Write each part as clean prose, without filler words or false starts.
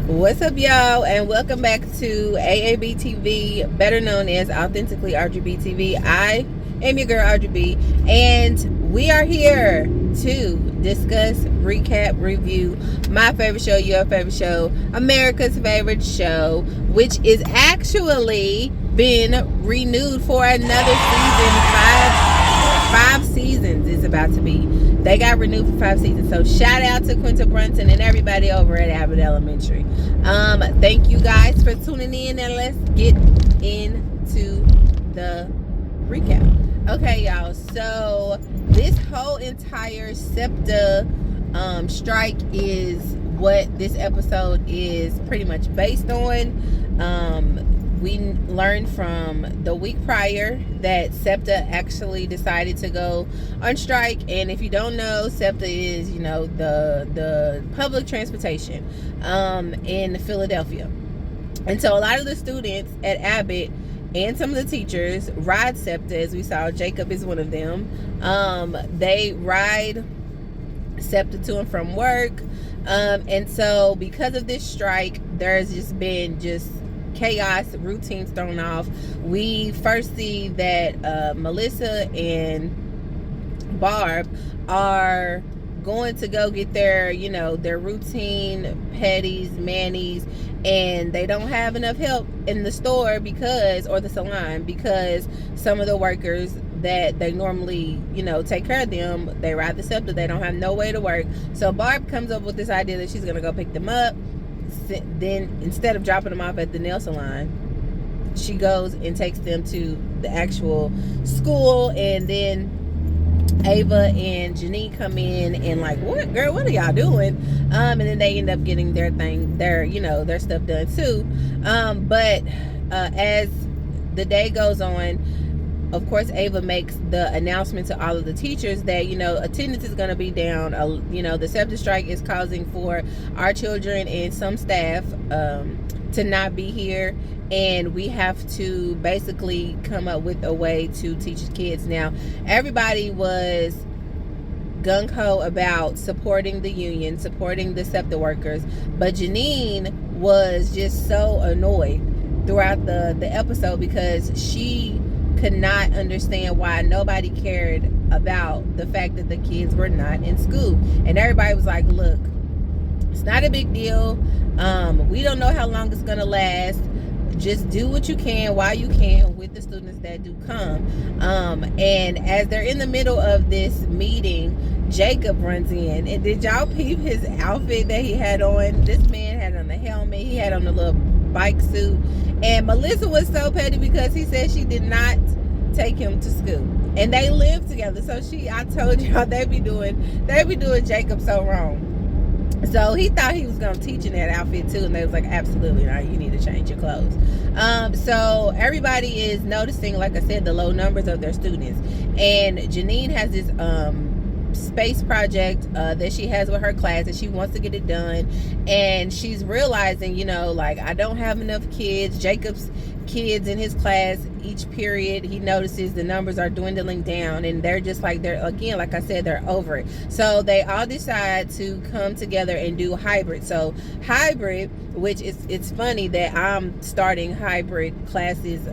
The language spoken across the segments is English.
What's up, y'all, and welcome back to AAB TV, better known as Authentically RGB TV. I am your girl RGB, and we are here to discuss, recap, review my favorite show, your favorite show, America's favorite show, which is actually been renewed for another season. Five seasons is about to be. They got renewed for 5 seasons. So shout out to Quinta Brunson and everybody over at Abbott Elementary. Thank you guys for tuning in, and let's get into the recap. Okay, y'all. So this whole entire SEPTA strike is what this episode is pretty much based on. We learned from the week prior that SEPTA actually decided to go on strike. And if you don't know, SEPTA is, the public transportation in Philadelphia. And so a lot of the students at Abbott and some of the teachers ride SEPTA, as we saw. Jacob is one of them. They ride SEPTA to and from work. And so because of this strike, there's just been chaos, routines thrown off. We first see that Melissa and Barb are going to go get their routine patties, manis, and they don't have enough help in the store or the salon, because some of the workers that they normally take care of them, they ride the SEPTA, they don't have no way to work. So Barb comes up with this idea that she's gonna go pick them up. Then instead of dropping them off at the nail salon, she goes and takes them to the actual school. And then Ava and Janine come in and like, what are y'all doing? And then they end up getting their stuff done too. But as the day goes on, of course, Ava makes the announcement to all of the teachers that, attendance is going to be down. The SEPTA strike is causing for our children and some staff to not be here. And we have to basically come up with a way to teach kids. Now, everybody was gung-ho about supporting the union, supporting the SEPTA workers. But Janine was just so annoyed throughout the episode, because she could not understand why nobody cared about the fact that the kids were not in school. And everybody was like, look, it's not a big deal. We don't know how long it's gonna last. Just do what you can while you can with the students that do come. And as they're in the middle of this meeting, Jacob runs in. And did y'all peep his outfit that he had on? This man had on the helmet, he had on the little bike suit. And Melissa was so petty because he said she did not take him to school, and they live together. So I told y'all they be doing Jacob so wrong. So he thought he was gonna teach in that outfit too, and they was like, absolutely not, you need to change your clothes. So everybody is noticing, like I said, the low numbers of their students. And Janine has this space project that she has with her class, and she wants to get it done. And she's realizing, I don't have enough kids. Jacob's kids in his class, each period, he notices the numbers are dwindling down, and they're just like, they're over it. So they all decide to come together and do hybrid. So hybrid, which it's funny that I'm starting hybrid classes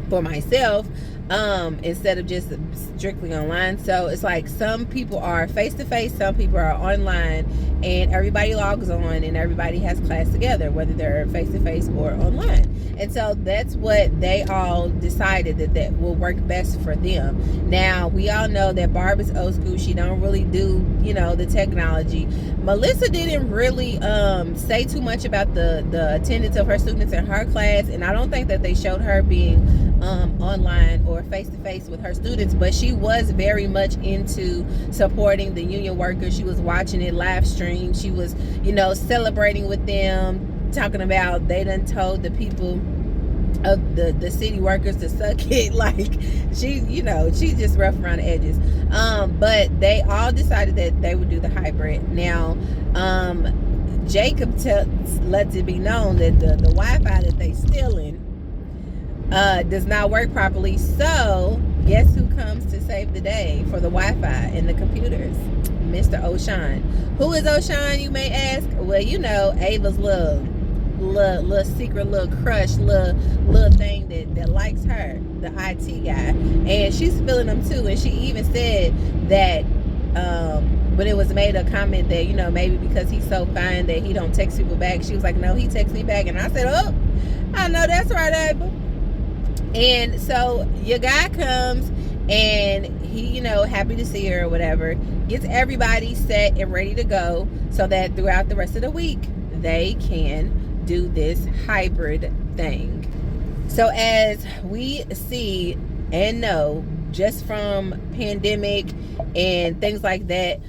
for myself, instead of just strictly online. So it's like some people are face-to-face, some people are online, and everybody logs on and everybody has class together, whether they're face-to-face or online. And so that's what they all decided that will work best for them. Now, we all know that Barb is old school. She don't really do, the technology. Melissa didn't really say too much about the attendance of her students in her class, and I don't think that they showed her being online or face-to-face with her students, but she was very much into supporting the union workers. She was watching it live stream. She was, celebrating with them, talking about they done told the people of the city workers to suck it. Like, she's just rough around the edges. But they all decided that they would do the hybrid. Now, Jacob lets it be known that the Wi-Fi that they stealing does not work properly. So guess who comes to save the day for the Wi-Fi and the computers? Mr. O'Shawn. Who is O'Shawn, you may ask? Well, you know, Ava's little secret little crush, little thing that likes her, the IT guy. And she's feeling him too. And she even said that when it was made a comment that, you know, maybe because he's so fine that he don't text people back, she was like, no, he texts me back. And I said, oh, I know that's right, Ava. And so your guy comes and he, you know, happy to see her or whatever, gets everybody set and ready to go so that throughout the rest of the week they can do this hybrid thing. So as we see and know just from pandemic and things like that,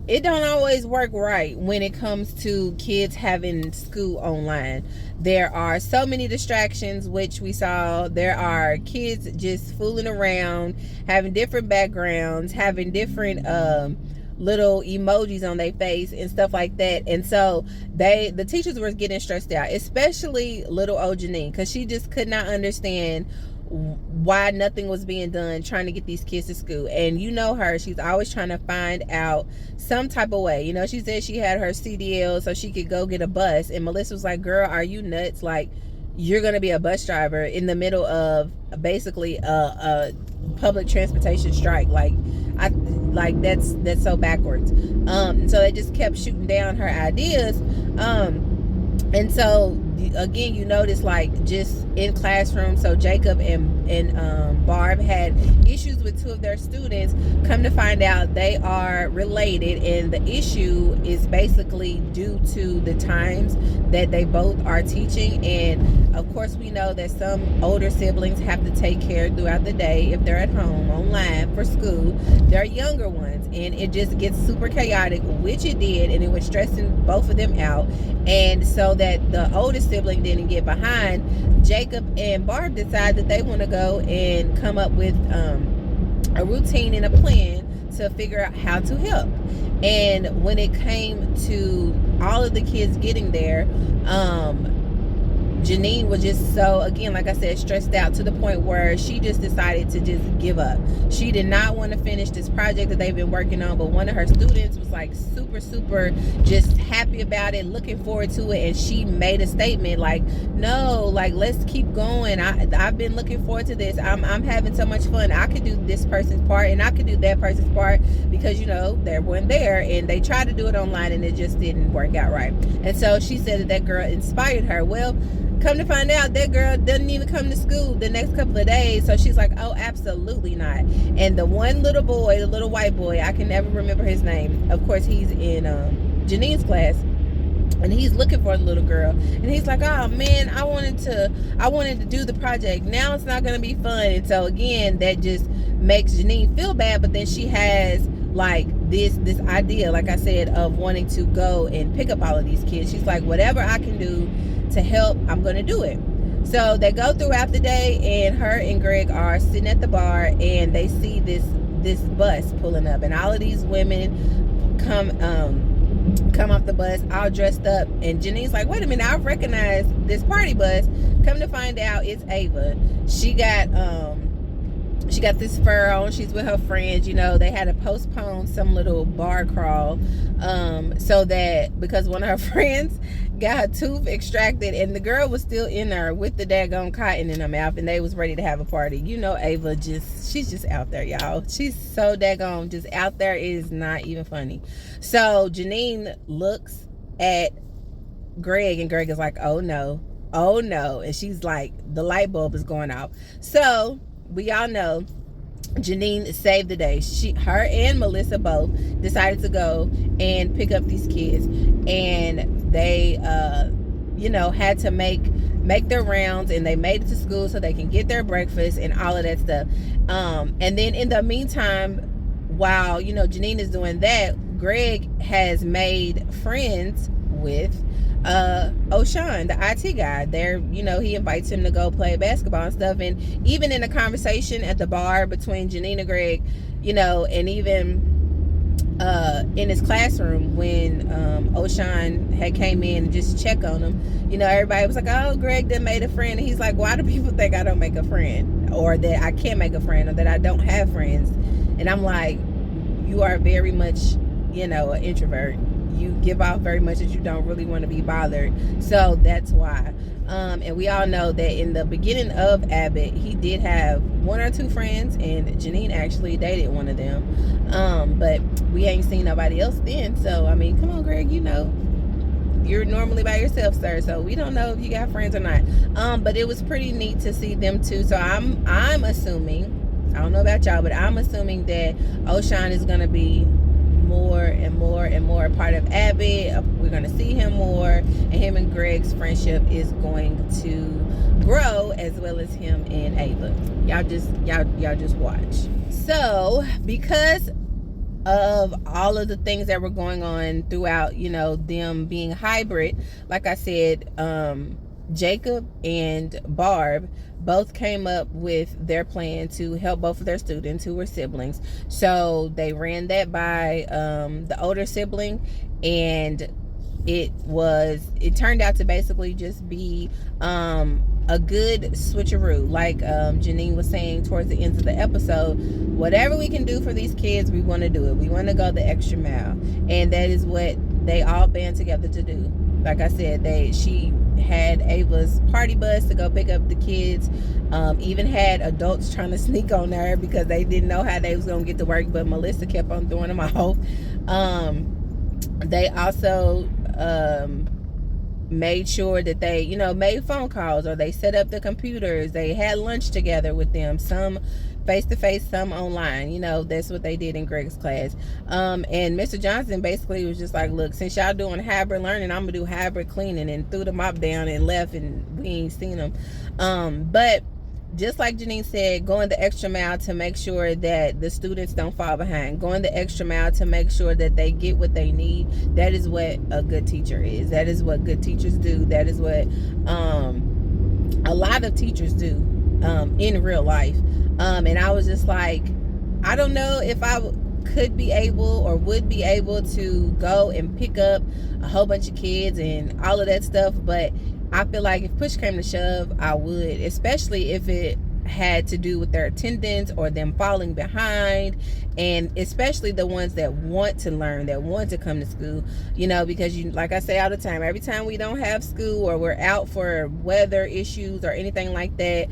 it don't always work right when it comes to kids having school online. There are so many distractions, which we saw. There are kids just fooling around, having different backgrounds, having different little emojis on their face and stuff like that. And so the teachers were getting stressed out, especially little old Janine, because she just could not understand why nothing was being done trying to get these kids to school. And you know her, she's always trying to find out some type of way. You know, she said she had her CDL so she could go get a bus, and Melissa was like, girl, are you nuts? Like, you're gonna be a bus driver in the middle of basically a public transportation strike. That's so backwards. So they just kept shooting down her ideas. And so again, you notice, like, just in classroom, so Jacob and Barb had issues with two of their students. Come to find out, they are related, and the issue is basically due to the times that they both are teaching. And of course, we know that some older siblings have to take care throughout the day if they're at home online for school. They're younger ones, and it just gets super chaotic, which it did, and it was stressing both of them out. And so that the oldest sibling didn't get behind, Jacob and Barb decide that they want to go and come up with a routine and a plan to figure out how to help. And when it came to all of the kids getting there, Janine was just so, again, like I said, stressed out to the point where she just decided to just give up. She did not want to finish this project that they've been working on, but one of her students was like super just happy about it, looking forward to it, and she made a statement like, no, like, let's keep going. I've been looking forward to this. I'm having so much fun. I could do this person's part and I could do that person's part, because, you know, there weren't there, and they tried to do it online and it just didn't work out right. And so she said that girl inspired her. Well, come to find out, that girl doesn't even come to school the next couple of days. So she's like, oh, absolutely not. And the one little boy, the little white boy, I can never remember his name. Of course, he's in Janine's class, and he's looking for a little girl. And he's like, oh man, I wanted to do the project. Now it's not going to be fun. And so again, that just makes Janine feel bad. But then she has like this idea, like I said, of wanting to go and pick up all of these kids. She's like, whatever I can do to help, I'm gonna do it. So they go throughout the day, and her and Greg are sitting at the bar, and they see this bus pulling up, and all of these women come off the bus all dressed up. And Janine's like, wait a minute, I recognize this party bus. Come to find out, it's Ava. She got this fur on. She's with her friends. You know, they had to postpone some little bar crawl so that, because one of her friends got her tooth extracted, and the girl was still in there with the daggone cotton in her mouth, and they was ready to have a party. You know, Ava she's just out there, y'all. She's so daggone just out there. It is not even funny. So Janine looks at Greg, and Greg is like, oh no, and she's like, the light bulb is going off. So we all know Janine saved the day. Her and Melissa both decided to go and pick up these kids, and they had to make their rounds, and they made it to school so they can get their breakfast and all of that stuff. And then in the meantime, while Janine is doing that, Greg has made friends with O'Shawn, the IT guy. There, he invites him to go play basketball and stuff. And even in a conversation at the bar between Janine and Greg, and even in his classroom when O'Shawn had came in and just check on him, everybody was like, oh, Greg done made a friend. And he's like, why do people think I don't make a friend, or that I can't make a friend, or that I don't have friends? And I'm like, you are very much an introvert. You give off very much that you don't really want to be bothered. So that's why. And we all know that in the beginning of Abbott, he did have one or two friends, and Janine actually dated one of them. But we ain't seen nobody else then. So, I mean, come on, Greg, you're normally by yourself, sir. So we don't know if you got friends or not. But it was pretty neat to see them too. So I'm assuming, I don't know about y'all, but I'm assuming that O'Shawn is gonna be more and more and more a part of Abbott. We're gonna see him more, and him and Greg's friendship is going to grow, as well as him and Ava. Y'all just watch. So because of all of the things that were going on throughout, them being hybrid, like I said, Jacob and Barb both came up with their plan to help both of their students who were siblings. So they ran that by the older sibling, and it turned out to basically just be a good switcheroo. Like Janine was saying towards the end of the episode, whatever we can do for these kids, we want to do it. We want to go the extra mile, and that is what they all band together to do. Like I said, she had Ava's party bus to go pick up the kids. Even had adults trying to sneak on her because they didn't know how they was gonna get to work, but Melissa kept on throwing them off. They also made sure that they, made phone calls, or they set up the computers. They had lunch together with them, some face-to-face, some online. That's what they did in Greg's class. And Mr. Johnson basically was just like, look, since y'all doing hybrid learning, I'm gonna do hybrid cleaning, and threw the mop down and left, and we ain't seen them. But just like Janine said, going the extra mile to make sure that the students don't fall behind, going the extra mile to make sure that they get what they need. That is what a good teacher is. That is what good teachers do. That is what a lot of teachers do in real life. And I was just like, I don't know if I could be able or would be able to go and pick up a whole bunch of kids and all of that stuff, but I feel like if push came to shove, I would, especially if it had to do with their attendance or them falling behind, and especially the ones that want to learn, that want to come to school, because like I say all the time, every time we don't have school or we're out for weather issues or anything like that,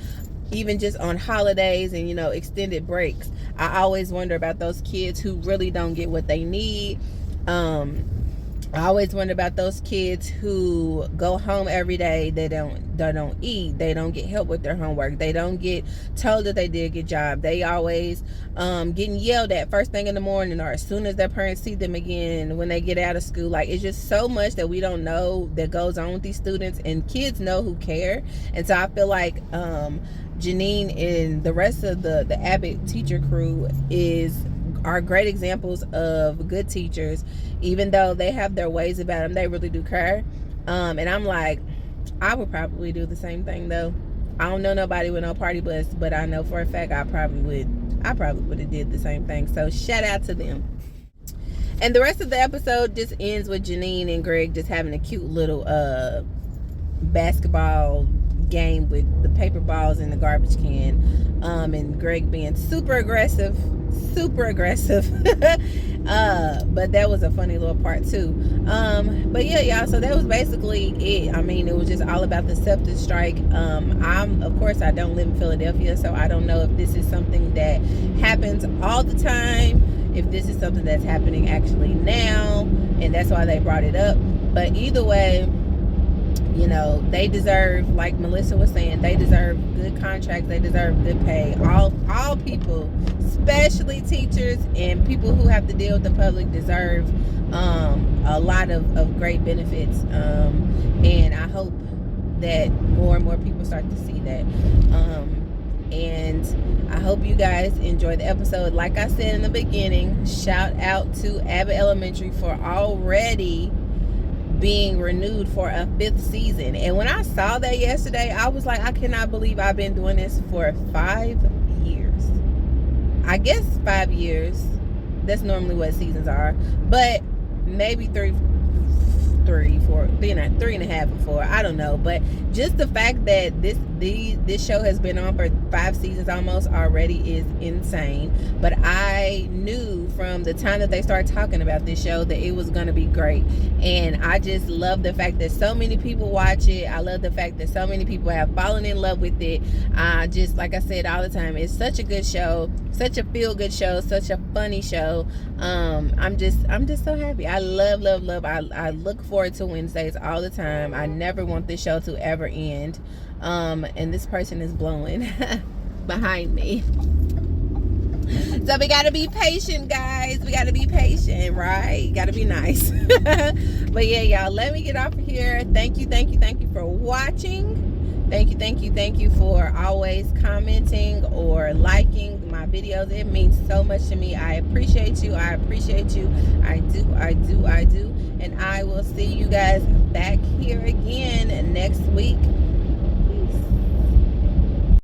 even just on holidays and extended breaks, I always wonder about those kids who really don't get what they need. I always wonder about those kids who go home every day. They don't eat. They don't get help with their homework. They don't get told that they did a good job. They always getting yelled at first thing in the morning, or as soon as their parents see them again when they get out of school. Like, it's just so much that we don't know that goes on with these students, and kids know who care. And so I feel like Janine and the rest of the Abbott teacher crew are great examples of good teachers. Even though they have their ways about them, they really do care. And I'm like, I would probably do the same thing though. I don't know nobody with no party bus, but I know for a fact I probably would have did the same thing. So shout out to them. And the rest of the episode just ends with Janine and Greg just having a cute little basketball game with the paper balls in the garbage can, and Greg being super aggressive. But that was a funny little part too. But yeah, y'all, so that was basically it. I mean, it was just all about the SEPTA strike. Of course I don't live in Philadelphia, so I don't know if this is something that happens all the time, if this is something that's happening actually now, and that's why they brought it up. But either way, they deserve, like Melissa was saying, they deserve good contracts. They deserve good pay. All people, especially teachers and people who have to deal with the public, deserve a lot of great benefits. And I hope that more and more people start to see that. And I hope you guys enjoyed the episode. Like I said in the beginning, shout out to Abbott Elementary for already being renewed for a 5th season. And when I saw that yesterday, I was like, I cannot believe I've been doing this for 5 years. I guess 5 years, that's normally what seasons are, but maybe 4 3.5 or 4. I don't know, but just the fact that this show has been on for 5 seasons almost already is insane. But I knew from the time that they started talking about this show that it was going to be great, and I just love the fact that so many people watch it. I love the fact that so many people have fallen in love with it. Just like I said all the time, it's such a good show, such a feel-good show, such a funny show. I'm just so happy. I love. I look forward to Wednesdays all the time. I never want this show to ever end. And this person is blowing behind me. So we gotta be patient, guys. We gotta be patient, right? Gotta be nice. But yeah, y'all, let me get off of here. Thank you for watching. Thank you for always commenting or liking my videos. It means so much to me. I appreciate you. I do. And I will see you guys back here again next week.